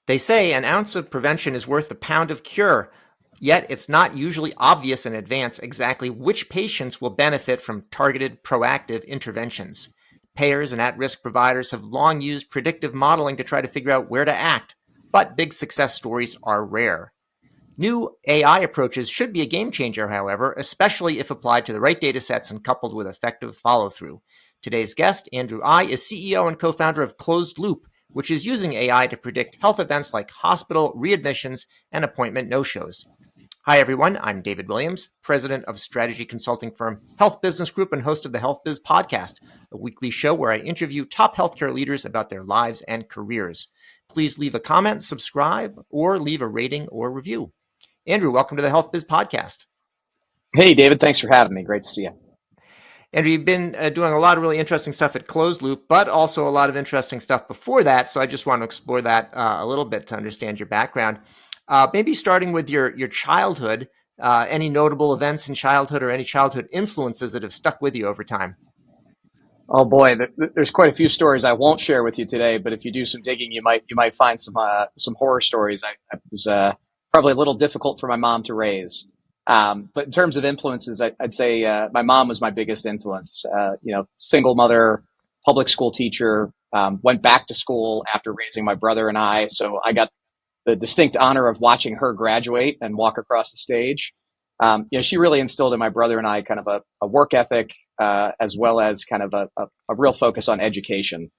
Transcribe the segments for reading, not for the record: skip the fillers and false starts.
They say an ounce of prevention is worth a pound of cure, yet it's not usually obvious in advance exactly which patients will benefit from targeted proactive interventions. Payers and at-risk providers have long used predictive modeling to try to figure out where to act, but big success stories are rare. New AI approaches should be a game changer, however, especially if applied to the right data sets and coupled with effective follow-through. Today's guest, Andrew Eye, is CEO and co-founder of ClosedLoop, which is using AI to predict health events like hospital readmissions and appointment no-shows. Hi, everyone. I'm David Williams, president of strategy consulting firm Healthbiz Group and host of the Healthbiz podcast, a weekly show where I interview top healthcare leaders about their lives and careers. Please leave a comment, subscribe, or leave a rating or review. Andrew, welcome to the Healthbiz podcast. Hey, David. Thanks for having me. Great to see you. Andrew, you've been doing a lot of really interesting stuff at ClosedLoop, but also a lot of interesting stuff before that. So I just want to explore that a little bit to understand your background. Maybe starting with your childhood, any notable events in childhood or any childhood influences that have stuck with you over time? Oh boy, there's quite a few stories I won't share with you today. But if you do some digging, you might find some horror stories. I was probably a little difficult for my mom to raise. But in terms of influences, I'd say my mom was my biggest influence. Single mother, public school teacher, went back to school after raising my brother and I. So I got the distinct honor of watching her graduate and walk across the stage. She really instilled in my brother and I kind of a work ethic, as well as kind of a real focus on education.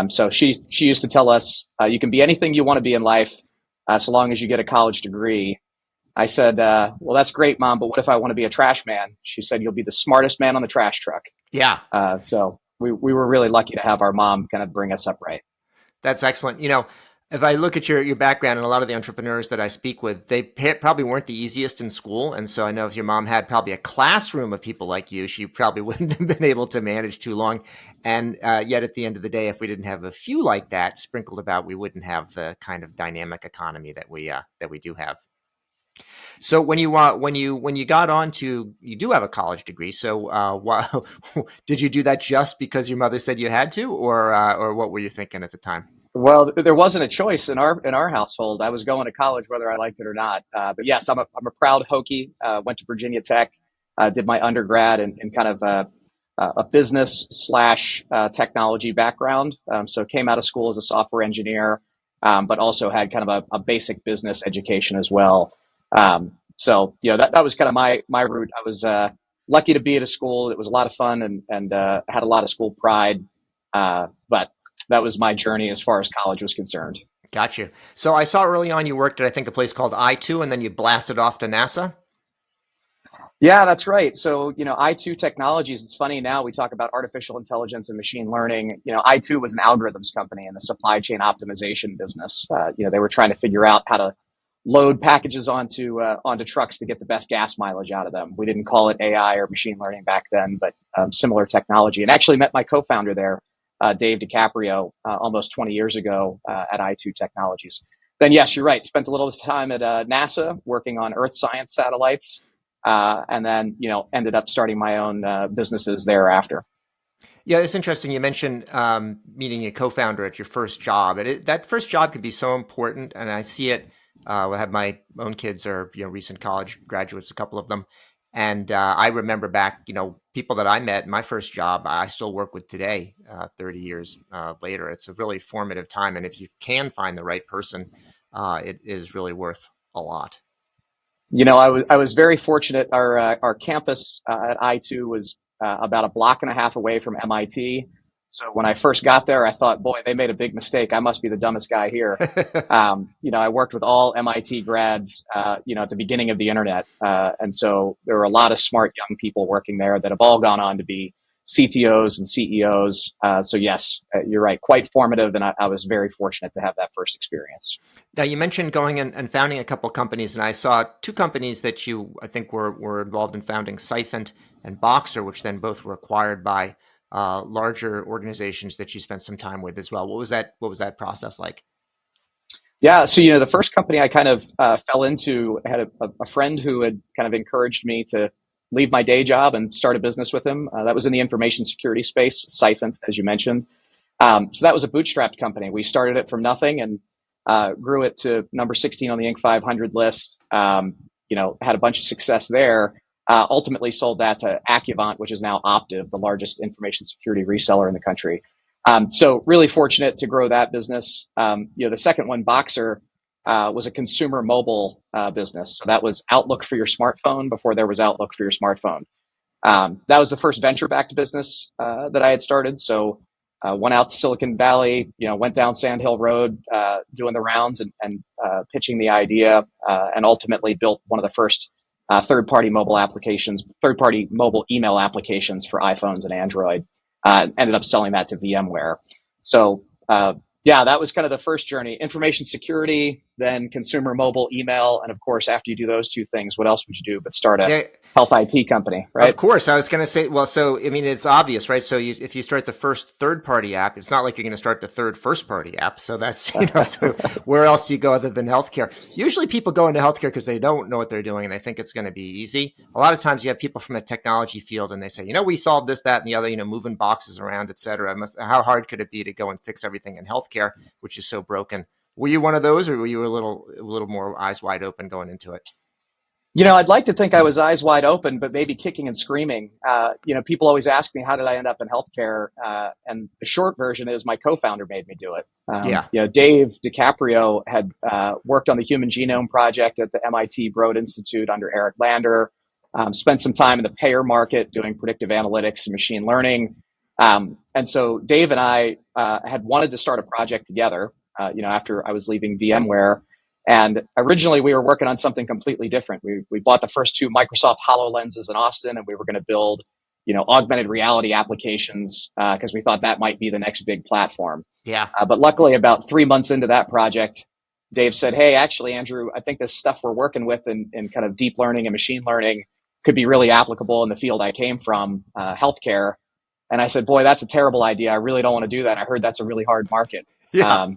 So she used to tell us, you can be anything you want to be in life, so long as you get a college degree. I said, well, that's great, Mom, but what if I want to be a trash man? She said, you'll be the smartest man on the trash truck. Yeah. So we were really lucky to have our mom kind of bring us up right. That's excellent. If I look at your background and a lot of the entrepreneurs that I speak with, they probably weren't the easiest in school. And so I know if your mom had probably a classroom of people like you, she probably wouldn't have been able to manage too long. And yet at the end of the day, if we didn't have a few like that sprinkled about, we wouldn't have the kind of dynamic economy that we do have. So when you got on to, you do have a college degree. So did you do that just because your mother said you had to, or what were you thinking at the time? Well, there wasn't a choice in our household. I was going to college whether I liked it or not. But yes, I'm a proud Hokie. Went to Virginia Tech, did my undergrad in kind of a business slash technology background. So came out of school as a software engineer, but also had kind of a basic business education as well. So that was kind of my route. I was lucky to be at a school. It was a lot of fun and had a lot of school pride. But that was my journey as far as college was concerned. Got you. So I saw early on you worked at, I think, a place called i2, and then you blasted off to NASA. Yeah, that's right. So, i2 Technologies, it's funny now we talk about artificial intelligence and machine learning. i2 was an algorithms company in the supply chain optimization business. They were trying to figure out how to load packages onto trucks to get the best gas mileage out of them. We didn't call it AI or machine learning back then, but similar technology. And actually met my co-founder there, Dave DiCaprio, almost 20 years ago at i2 Technologies. Then, yes, you're right. Spent a little time at NASA working on Earth science satellites, and then, ended up starting my own businesses thereafter. Yeah, it's interesting. You mentioned meeting a co-founder at your first job. That first job could be so important, and I see it. I have my own kids are recent college graduates, a couple of them. And I remember back, people that I met, my first job, I still work with today, 30 years later. It's a really formative time. And if you can find the right person, it is really worth a lot. I was very fortunate. Our campus at I2 was about a block and a half away from MIT. So when I first got there, I thought, boy, they made a big mistake. I must be the dumbest guy here. I worked with all MIT grads, at the beginning of the internet. And so there were a lot of smart young people working there that have all gone on to be CTOs and CEOs. So yes, you're right. Quite formative. And I was very fortunate to have that first experience. Now, you mentioned going and founding a couple of companies, and I saw two companies that you, I think, were involved in founding, Siphent and Boxer, which then both were acquired by larger organizations that you spent some time with as well. What was that process like? Yeah. So, the first company I kind of fell into, I had a friend who had kind of encouraged me to leave my day job and start a business with him. That was in the information security space, Siphent, as you mentioned. So that was a bootstrapped company. We started it from nothing and grew it to number 16 on the Inc. 500 list. Had a bunch of success there. Ultimately sold that to Accuvant, which is now Optiv, the largest information security reseller in the country. So really fortunate to grow that business. The second one, Boxer, was a consumer mobile business. So that was Outlook for your smartphone before there was Outlook for your smartphone. That was the first venture-backed business that I had started. So went out to Silicon Valley, went down Sand Hill Road, doing the rounds and pitching the idea, and ultimately built one of the first third-party mobile email applications for iPhones and Android. Ended up selling that to VMware. So yeah, that was kind of the first journey. Information security, then consumer mobile email, and of course, after you do those two things, what else would you do but start a Yeah, health IT company, of right? course. I was going to say, well, so, I mean, it's obvious, right? So if you start the first third party app, it's not like you're going to start the third first party app. So that's, so where else do you go other than healthcare? Usually people go into healthcare because they don't know what they're doing and they think it's going to be easy. A lot of times you have people from the technology field and they say, we solved this, that, and the other, moving boxes around, et cetera. How hard could it be to go and fix everything in healthcare, which is so broken? Were you one of those, or were you a little more eyes wide open going into it? I'd like to think I was eyes wide open, but maybe kicking and screaming. People always ask me, how did I end up in healthcare? And the short version is my co-founder made me do it. Yeah. Dave DiCaprio had worked on the Human Genome Project at the MIT Broad Institute under Eric Lander, spent some time in the payer market doing predictive analytics and machine learning. And so Dave and I had wanted to start a project together, after I was leaving VMware. And originally we were working on something completely different. We bought the first two Microsoft HoloLenses in Austin, and we were going to build, augmented reality applications because we thought that might be the next big platform. Yeah. But luckily, about 3 months into that project, Dave said, "Hey, actually, Andrew, I think this stuff we're working with in kind of deep learning and machine learning could be really applicable in the field I came from, healthcare." And I said, "Boy, that's a terrible idea. I really don't want to do that. I heard that's a really hard market." Yeah.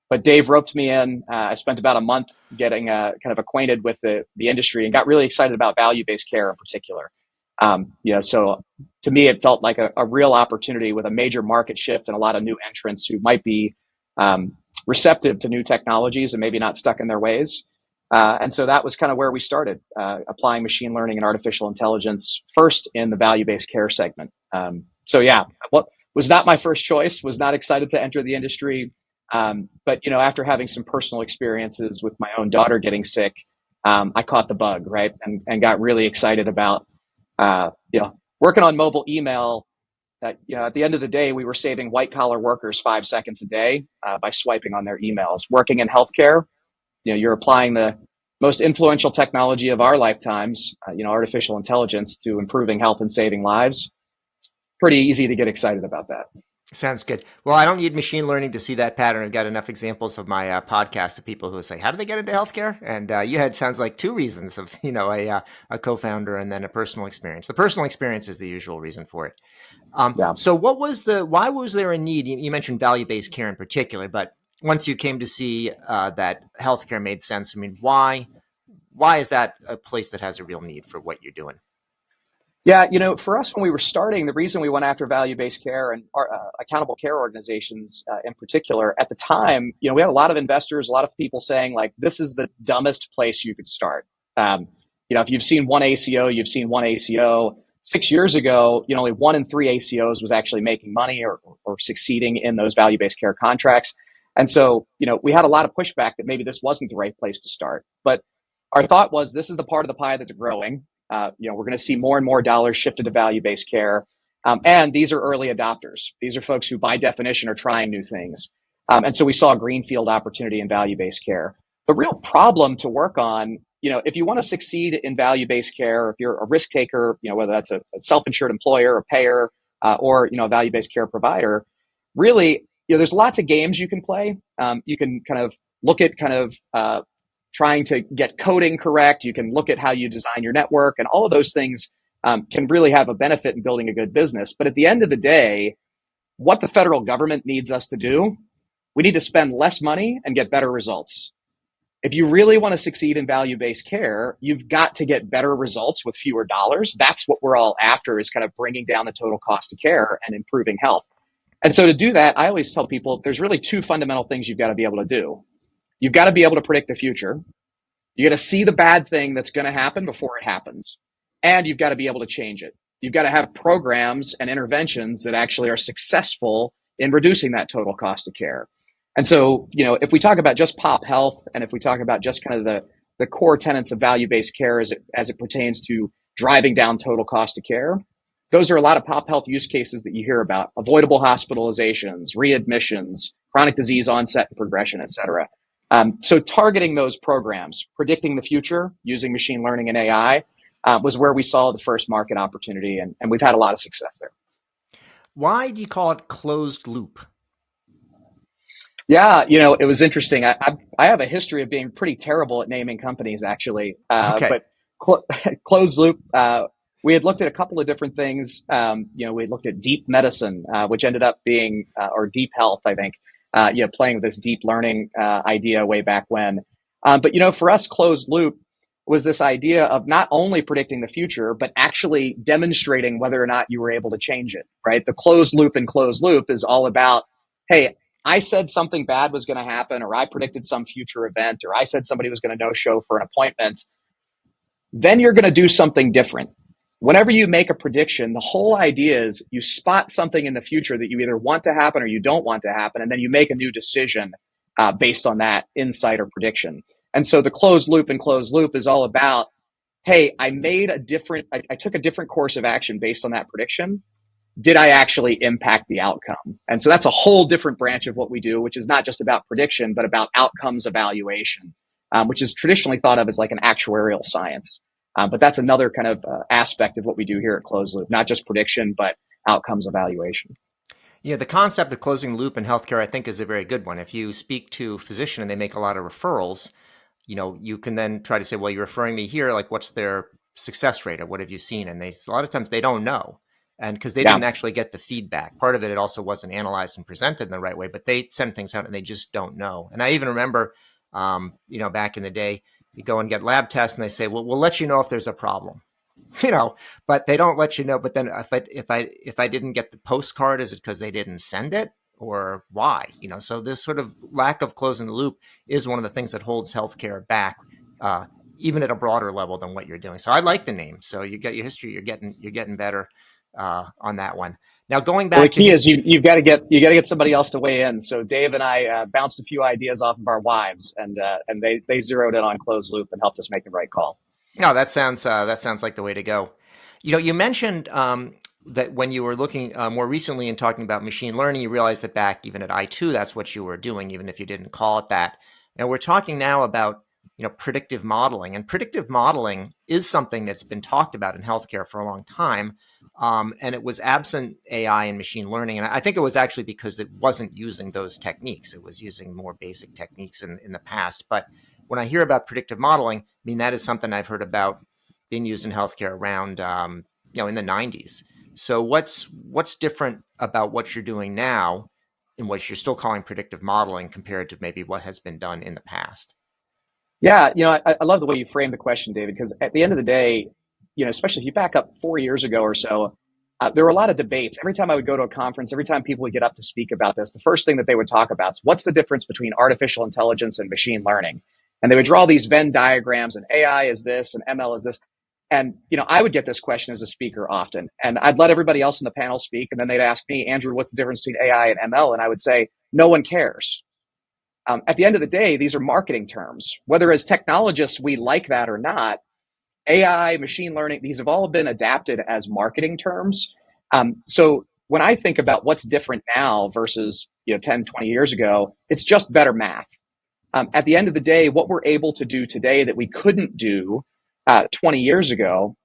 But Dave roped me in. I spent about a month getting kind of acquainted with the industry and got really excited about value-based care in particular. So to me, it felt like a real opportunity with a major market shift and a lot of new entrants who might be receptive to new technologies and maybe not stuck in their ways. And so that was kind of where we started, applying machine learning and artificial intelligence first in the value-based care segment. So yeah, what was not my first choice, was not excited to enter the industry. But after having some personal experiences with my own daughter getting sick, I caught the bug, right, and got really excited about working on mobile email. That at the end of the day, we were saving white collar workers 5 seconds a day by swiping on their emails. Working in healthcare, you're applying the most influential technology of our lifetimes, artificial intelligence, to improving health and saving lives. It's pretty easy to get excited about that. Sounds good. Well, I don't need machine learning to see that pattern. I've got enough examples of my podcast of people who say, "How do they get into healthcare?" And you had sounds like two reasons of a co-founder and then a personal experience. The personal experience is the usual reason for it. Yeah. So, why was there a need? You mentioned value-based care in particular, but once you came to see that healthcare made sense, I mean, why is that a place that has a real need for what you're doing? Yeah, for us, when we were starting, the reason we went after value-based care and accountable care organizations in particular, at the time, we had a lot of investors, a lot of people saying, like, this is the dumbest place you could start. If you've seen one ACO, you've seen one ACO. 6 years ago, only 1 in 3 ACOs was actually making money or succeeding in those value-based care contracts. And so, we had a lot of pushback that maybe this wasn't the right place to start. But our thought was, this is the part of the pie that's growing. We're going to see more and more dollars shifted to value-based care. And these are early adopters. These are folks who, by definition, are trying new things. And so we saw a greenfield opportunity in value-based care. The real problem to work on, if you want to succeed in value-based care, if you're a risk taker, whether that's a self-insured employer, a payer, or, a value-based care provider, really, there's lots of games you can play. You can kind of look at trying to get coding correct. You can look at how you design your network, and all of those things can really have a benefit in building a good business. But at the end of the day, what the federal government needs us to do We need to spend less money and get better results. If you really want to succeed in value-based care, you've got to get better results with fewer dollars. That's what we're all after, is kind of bringing down the total cost of care and improving health. And so to do that, I always tell people there's really two fundamental things you've got to be able to do. You've got to be able to predict the future. You got to see the bad thing that's going to happen before it happens. And you've got to be able to change it. You've got to have programs and interventions that actually are successful in reducing that total cost of care. And so, if we talk about just pop health, and if we talk about just kind of the core tenets of value-based care as it pertains to driving down total cost of care, those are a lot of pop health use cases that you hear about: avoidable hospitalizations, readmissions, chronic disease onset and progression, et cetera. So targeting those programs, predicting the future using machine learning and AI was where we saw the first market opportunity, and we've had a lot of success there. Why do you call it closed loop? Yeah, it was interesting. I have a history of being pretty terrible at naming companies, actually. Okay. But closed loop, we had looked at a couple of different things. We had looked at deep medicine, which ended up being, or deep health, I think, playing with this deep learning idea way back when. But for us, closed loop was this idea of not only predicting the future, but actually demonstrating whether or not you were able to change it, right? The closed loop in closed loop is all about, hey, I said something bad was going to happen, or I predicted some future event, or I said somebody was going to no show for an appointment. Then you're going to do something different. Whenever you make a prediction, the whole idea is you spot something in the future that you either want to happen or you don't want to happen, and then you make a new decision based on that insight or prediction. And so the closed loop in closed loop is all about, hey, I took a different course of action based on that prediction. Did I actually impact the outcome? And so that's a whole different branch of what we do, which is not just about prediction, but about outcomes evaluation, which is traditionally thought of as like an actuarial science. But that's another kind of aspect of what we do here at Closed Loop, not just prediction, but outcomes evaluation. Yeah, the concept of closing the loop in healthcare, I think, is a very good one. If you speak to a physician and they make a lot of referrals, you can then try to say, well, you're referring me here, like what's their success rate, or what have you seen? And a lot of times they don't know. And because they didn't actually get the feedback. Part of it also wasn't analyzed and presented in the right way, but they send things out and they just don't know. And I even remember, back in the day, you go and get lab tests and they say, well, we'll let you know if there's a problem, but they don't let you know. But then if I didn't get the postcard, is it because they didn't send it, or why? So this sort of lack of closing the loop is one of the things that holds healthcare back, even at a broader level than what you're doing. So I like the name. So you get your history, you're getting better on that one. Now going back, well, the key is you've got to get somebody else to weigh in. So Dave and I bounced a few ideas off of our wives, and they zeroed in on closed loop and helped us make the right call. No, that sounds like the way to go. You mentioned that when you were looking more recently and talking about machine learning, you realized that back even at I2, that's what you were doing, even if you didn't call it that. And we're talking now about predictive modeling, and predictive modeling is something that's been talked about in healthcare for a long time. And it was absent AI and machine learning. And I think it was actually because it wasn't using those techniques. It was using more basic techniques in the past. But when I hear about predictive modeling, I mean, that is something I've heard about being used in healthcare around, in the 90s. So what's different about what you're doing now and what you're still calling predictive modeling compared to maybe what has been done in the past? Yeah, I love the way you framed the question, David, because at the end of the day, especially if you back up 4 years ago or so, there were a lot of debates. Every time I would go to a conference, every time people would get up to speak about this, the first thing that they would talk about is what's the difference between artificial intelligence and machine learning? And they would draw these Venn diagrams, and AI is this and ML is this. And, I would get this question as a speaker often, and I'd let everybody else in the panel speak. And then they'd ask me, Andrew, what's the difference between AI and ML? And I would say, no one cares. At the end of the day, these are marketing terms. Whether as technologists we like that or not, AI, machine learning, these have all been adapted as marketing terms. So when I think about what's different now versus 10, 20 years ago, it's just better math. At the end of the day, what we're able to do today that we couldn't do 20 years ago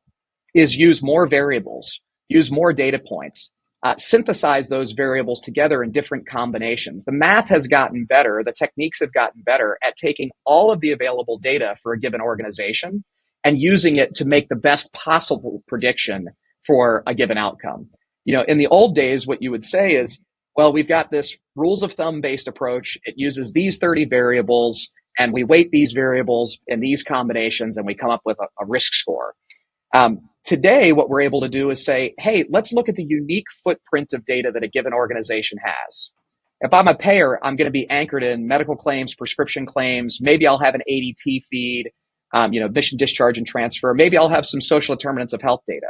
is use more variables, use more data points, synthesize those variables together in different combinations. The math has gotten better. The techniques have gotten better at taking all of the available data for a given organization and using it to make the best possible prediction for a given outcome. In the old days, what you would say is, Well, we've got this rules of thumb based approach. It uses these 30 variables, and we weight these variables in these combinations, and we come up with a risk score. Today, what we're able to do is say, hey, let's look at the unique footprint of data that a given organization has. If I'm a payer, I'm going to be anchored in medical claims, prescription claims. Maybe I'll have an ADT feed, admission, discharge, and transfer. Maybe I'll have some social determinants of health data.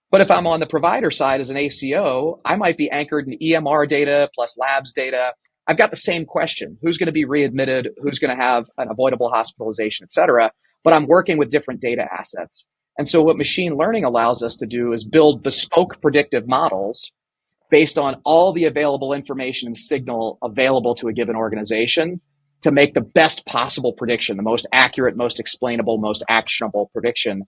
But if I'm on the provider side as an ACO, I might be anchored in EMR data plus labs data. I've got the same question. Who's going to be readmitted? Who's going to have an avoidable hospitalization, et cetera? But I'm working with different data assets. And so what machine learning allows us to do is build bespoke predictive models based on all the available information and signal available to a given organization to make the best possible prediction, the most accurate, most explainable, most actionable prediction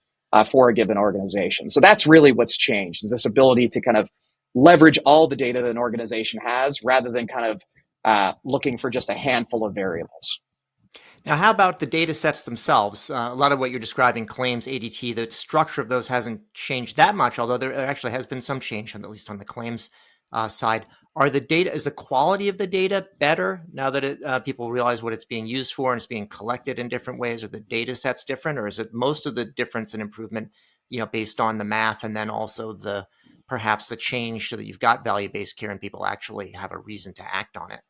for a given organization. So that's really what's changed, is this ability to kind of leverage all the data that an organization has rather than kind of looking for just a handful of variables. Now, how about the data sets themselves? A lot of what you're describing, claims, ADT, the structure of those hasn't changed that much, although there actually has been some change, at least on the claims side. Is the quality of the data better now that people realize what it's being used for and it's being collected in different ways? Are the data sets different, or is it most of the difference and improvement, based on the math and then also perhaps the change so that you've got value-based care and people actually have a reason to act on it?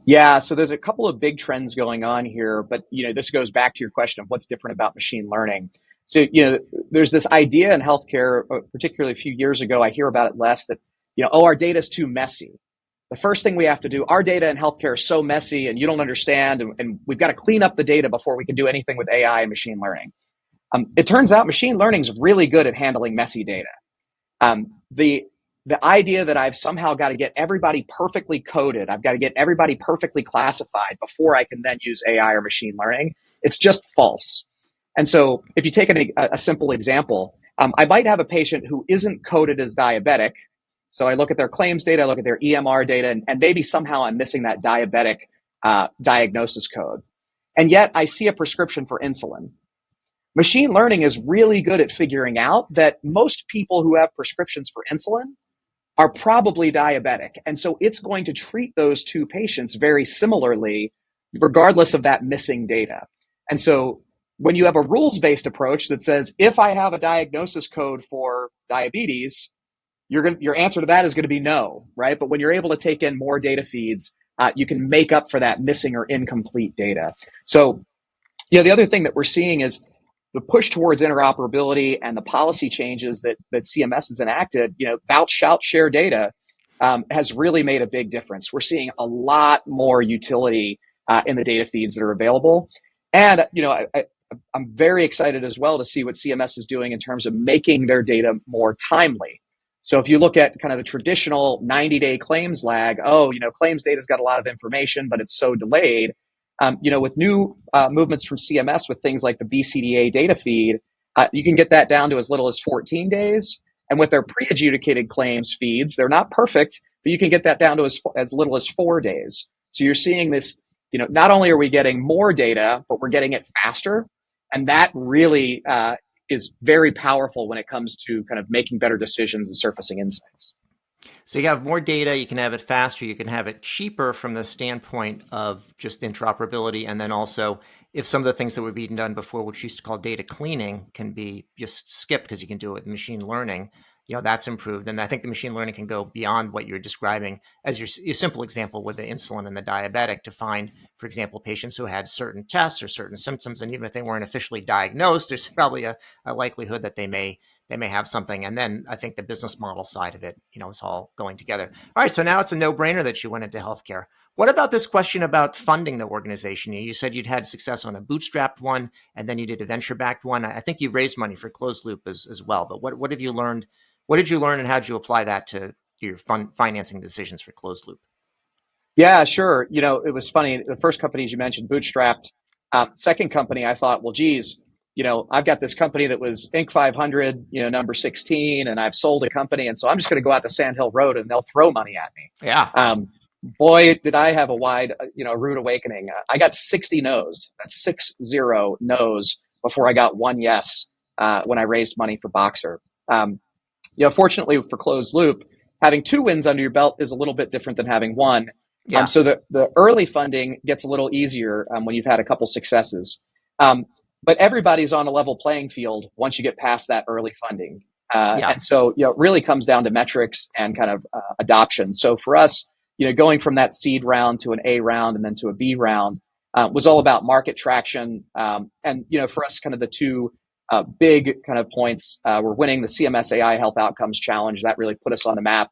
Yeah, so there's a couple of big trends going on here, but this goes back to your question of what's different about machine learning. So there's this idea in healthcare, particularly a few years ago. I hear about it less that our data is too messy. The first thing we have to do, our data in healthcare is so messy, and you don't understand, and we've got to clean up the data before we can do anything with AI and machine learning. It turns out machine learning is really good at handling messy data. The idea that I've somehow got to get everybody perfectly coded, I've got to get everybody perfectly classified before I can then use AI or machine learning, it's just false. And so if you take a simple example, I might have a patient who isn't coded as diabetic. So I look at their claims data, I look at their EMR data, and maybe somehow I'm missing that diabetic diagnosis code. And yet I see a prescription for insulin. Machine learning is really good at figuring out that most people who have prescriptions for insulin are probably diabetic. And so it's going to treat those two patients very similarly, regardless of that missing data. And so when you have a rules-based approach that says, if I have a diagnosis code for diabetes, your answer to that is going to be no, right? But when you're able to take in more data feeds, you can make up for that missing or incomplete data. So, the other thing that we're seeing is the push towards interoperability and the policy changes that CMS has enacted, vouch, shout, share data has really made a big difference. We're seeing a lot more utility in the data feeds that are available. And, I'm very excited as well to see what CMS is doing in terms of making their data more timely. So if you look at kind of the traditional 90-day claims lag, claims data's got a lot of information, but it's so delayed. With new movements from CMS with things like the BCDA data feed, you can get that down to as little as 14 days. And with their pre-adjudicated claims feeds, they're not perfect, but you can get that down to as little as 4 days. So you're seeing this, not only are we getting more data, but we're getting it faster. And that really is very powerful when it comes to kind of making better decisions and surfacing insights. So you have more data, you can have it faster, you can have it cheaper from the standpoint of just interoperability. And then also, if some of the things that were being done before, which used to call data cleaning, can be just skipped because you can do it with machine learning, that's improved. And I think the machine learning can go beyond what you're describing as your simple example with the insulin and the diabetic to find, for example, patients who had certain tests or certain symptoms. And even if they weren't officially diagnosed, there's probably a likelihood that they may have something. And then I think the business model side of it, is all going together. All right. So now it's a no-brainer that you went into healthcare. What about this question about funding the organization? You said you'd had success on a bootstrapped one, and then you did a venture-backed one. I think you raised money for ClosedLoop as well. But what have you learned? What did you learn, and how did you apply that to your financing decisions for ClosedLoop? Yeah, sure. It was funny. The first companies you mentioned, bootstrapped. Second company, I thought, well, geez, I've got this company that was Inc. 500, number 16, and I've sold a company. And so I'm just going to go out to Sand Hill Road and they'll throw money at me. Yeah. Boy, did I have a wide, rude awakening. I got 60 no's. That's 60 no's before I got one yes when I raised money for Boxer. Fortunately for ClosedLoop, Having two wins under your belt is a little bit different than having one. Yeah. So the early funding gets a little easier when you've had a couple successes. But everybody's on a level playing field once you get past that early funding. Yeah. And so, it really comes down to metrics and kind of adoption. So for us, going from that seed round to an A round and then to a B round was all about market traction. And, for us, kind of the two big kind of points, we're winning the CMS AI Health Outcomes Challenge. That really put us on the map,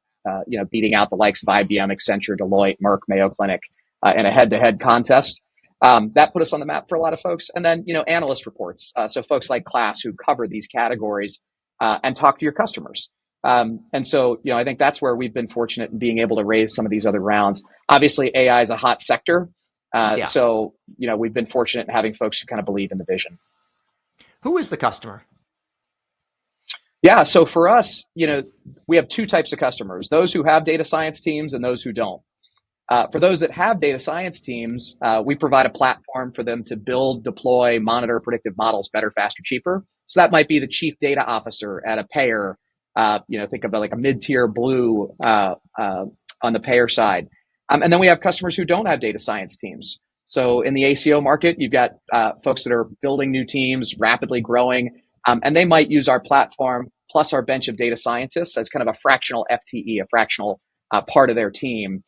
beating out the likes of IBM, Accenture, Deloitte, Merck, Mayo Clinic in a head-to-head contest. That put us on the map for a lot of folks. And then, analyst reports. So folks like Class who cover these categories and talk to your customers. And so, I think that's where we've been fortunate in being able to raise some of these other rounds. Obviously, AI is a hot sector. Yeah. So, we've been fortunate in having folks who kind of believe in the vision. Who is the customer? Yeah. So for us, we have two types of customers, those who have data science teams and those who don't. For those that have data science teams, we provide a platform for them to build, deploy, monitor predictive models better, faster, cheaper. So that might be the chief data officer at a payer. Think about like a mid-tier blue on the payer side. And then we have customers who don't have data science teams. So in the ACO market, you've got folks that are building new teams, rapidly growing, and they might use our platform plus our bench of data scientists as kind of a fractional FTE, a fractional part of their team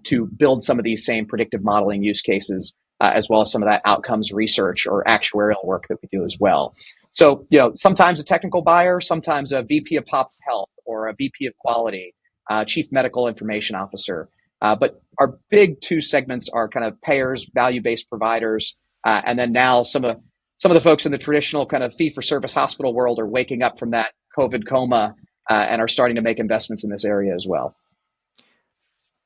to build some of these same predictive modeling use cases, as well as some of that outcomes research or actuarial work that we do as well. So, sometimes a technical buyer, sometimes a VP of Pop Health or a VP of Quality, Chief Medical Information Officer. But our big two segments are kind of payers, value-based providers, and then now some of the folks in the traditional kind of fee-for-service hospital world are waking up from that COVID coma and are starting to make investments in this area as well.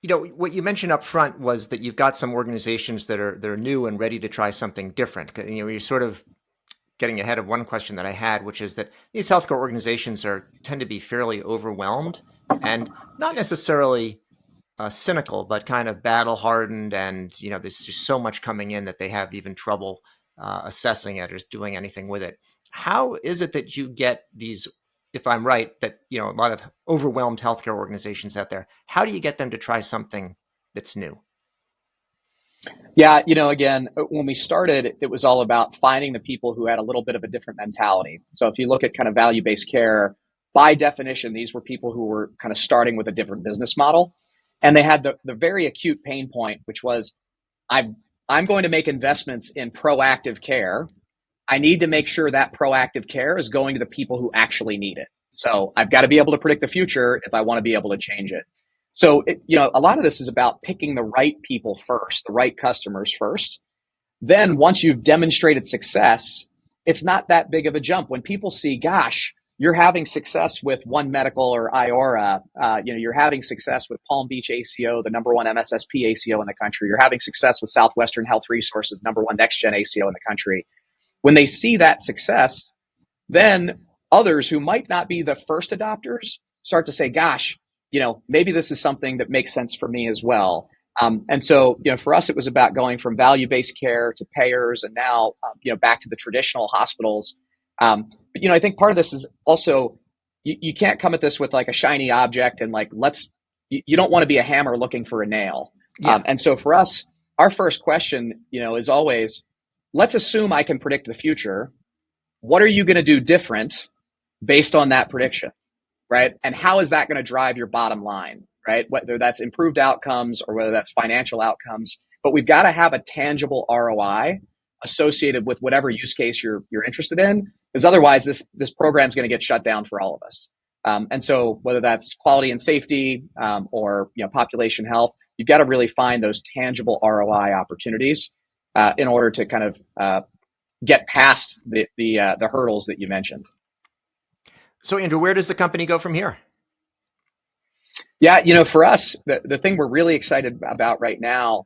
What you mentioned up front was that you've got some organizations that are new and ready to try something different. You're sort of getting ahead of one question that I had, which is that these healthcare organizations tend to be fairly overwhelmed and not necessarily cynical, but kind of battle hardened. And, there's just so much coming in that they have even trouble assessing it or doing anything with it. How is it that you get these, if I'm right, that, a lot of overwhelmed healthcare organizations out there, how do you get them to try something that's new? Yeah, again, when we started, it was all about finding the people who had a little bit of a different mentality. So if you look at kind of value-based care, by definition, these were people who were kind of starting with a different business model. And they had the very acute pain point, which was, I'm going to make investments in proactive care. I need to make sure that proactive care is going to the people who actually need it. So I've got to be able to predict the future if I want to be able to change it. So, a lot of this is about picking the right people first, the right customers first. Then once you've demonstrated success, it's not that big of a jump. When people see, gosh, you're having success with One Medical or Iora, you're having success with Palm Beach ACO, the number one MSSP ACO in the country. You're having success with Southwestern Health Resources, number one next-gen ACO in the country. When they see that success, then others who might not be the first adopters start to say, gosh, maybe this is something that makes sense for me as well. And so, for us, it was about going from value-based care to payers and now, back to the traditional hospitals. But, I think part of this is also, you can't come at this with like a shiny object and like, you don't want to be a hammer looking for a nail. Yeah. And so for us, our first question, is always, let's assume I can predict the future. What are you going to do different based on that prediction, right? And how is that going to drive your bottom line, right? Whether that's improved outcomes or whether that's financial outcomes, but we've got to have a tangible ROI associated with whatever use case you're interested in, because otherwise this program is going to get shut down for all of us. And so whether that's quality and safety or population health, you've got to really find those tangible ROI opportunities in order to kind of get past the hurdles that you mentioned. So, Andrew, where does the company go from here? Yeah, for us, the thing we're really excited about right now,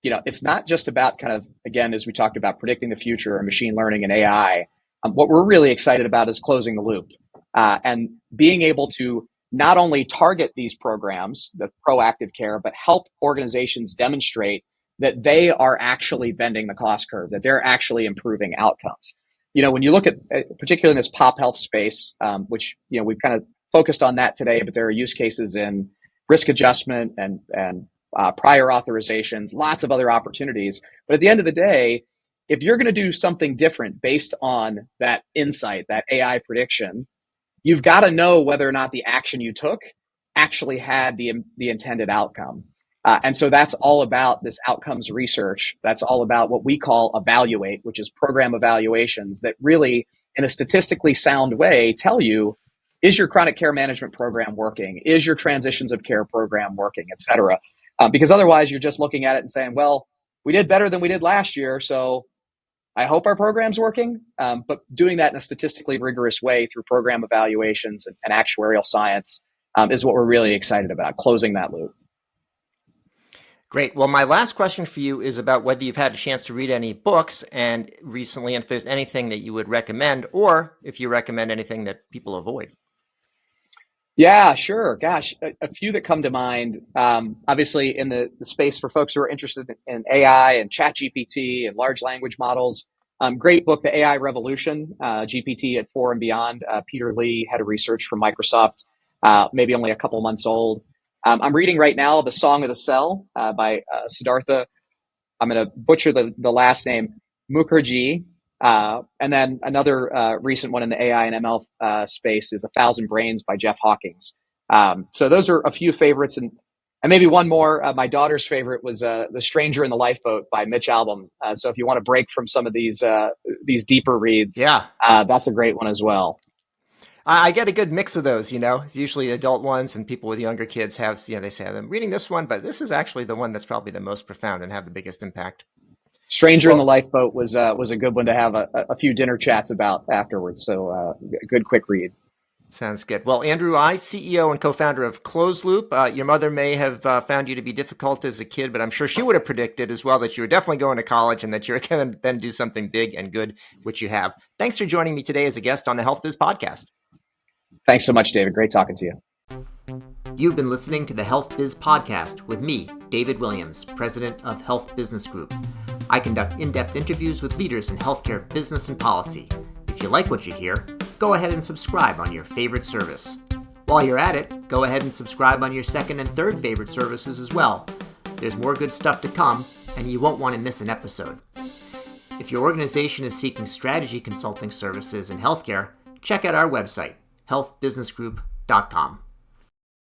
it's not just about kind of, again, as we talked about predicting the future and machine learning and AI. What we're really excited about is closing the loop and being able to not only target these programs, the proactive care, but help organizations demonstrate that they are actually bending the cost curve, that they're actually improving outcomes. When you look at, particularly in this pop health space, which, we've kind of focused on that today, but there are use cases in risk adjustment and prior authorizations, lots of other opportunities. But at the end of the day, if you're going to do something different based on that insight, that AI prediction, you've got to know whether or not the action you took actually had the intended outcome. And so that's all about this outcomes research. That's all about what we call evaluate, which is program evaluations that really, in a statistically sound way, tell you, is your chronic care management program working? Is your transitions of care program working, et cetera? Because otherwise, you're just looking at it and saying, well, we did better than we did last year, so I hope our program's working. But doing that in a statistically rigorous way through program evaluations and actuarial science is what we're really excited about, closing that loop. Great. Well, my last question for you is about whether you've had a chance to read any books and recently, and if there's anything that you would recommend, or if you recommend anything that people avoid. Yeah, sure. Gosh, a few that come to mind. Obviously, in the space for folks who are interested in AI and chat GPT and large language models, great book, The AI Revolution, GPT at 4 and Beyond. Peter Lee, head of research from Microsoft, maybe only a couple months old. I'm reading right now The Song of the Cell by Siddhartha. I'm going to butcher the last name, Mukherjee. And then another recent one in the AI and ML space is A Thousand Brains by Jeff Hawkins. So those are a few favorites. And maybe one more, my daughter's favorite was The Stranger in the Lifeboat by Mitch Albom. So if you want to break from some of these deeper reads, that's a great one as well. I get a good mix of those, It's usually adult ones, and people with younger kids have, they say, I'm reading this one, but this is actually the one that's probably the most profound and have the biggest impact. Stranger in the Lifeboat was a good one to have a few dinner chats about afterwards. So good, quick read. Sounds good. Well, Andrew Eye, CEO and co-founder of ClosedLoop. Your mother may have found you to be difficult as a kid, but I'm sure she would have predicted as well that you were definitely going to college and that you're going to then do something big and good, which you have. Thanks for joining me today as a guest on the Healthbiz podcast. Thanks so much, David. Great talking to you. You've been listening to the Healthbiz podcast with me, David Williams, president of Health Business Group. I conduct in-depth interviews with leaders in healthcare business and policy. If you like what you hear, go ahead and subscribe on your favorite service. While you're at it, go ahead and subscribe on your second and third favorite services as well. There's more good stuff to come, and you won't want to miss an episode. If your organization is seeking strategy consulting services in healthcare, check out our website, healthbusinessgroup.com.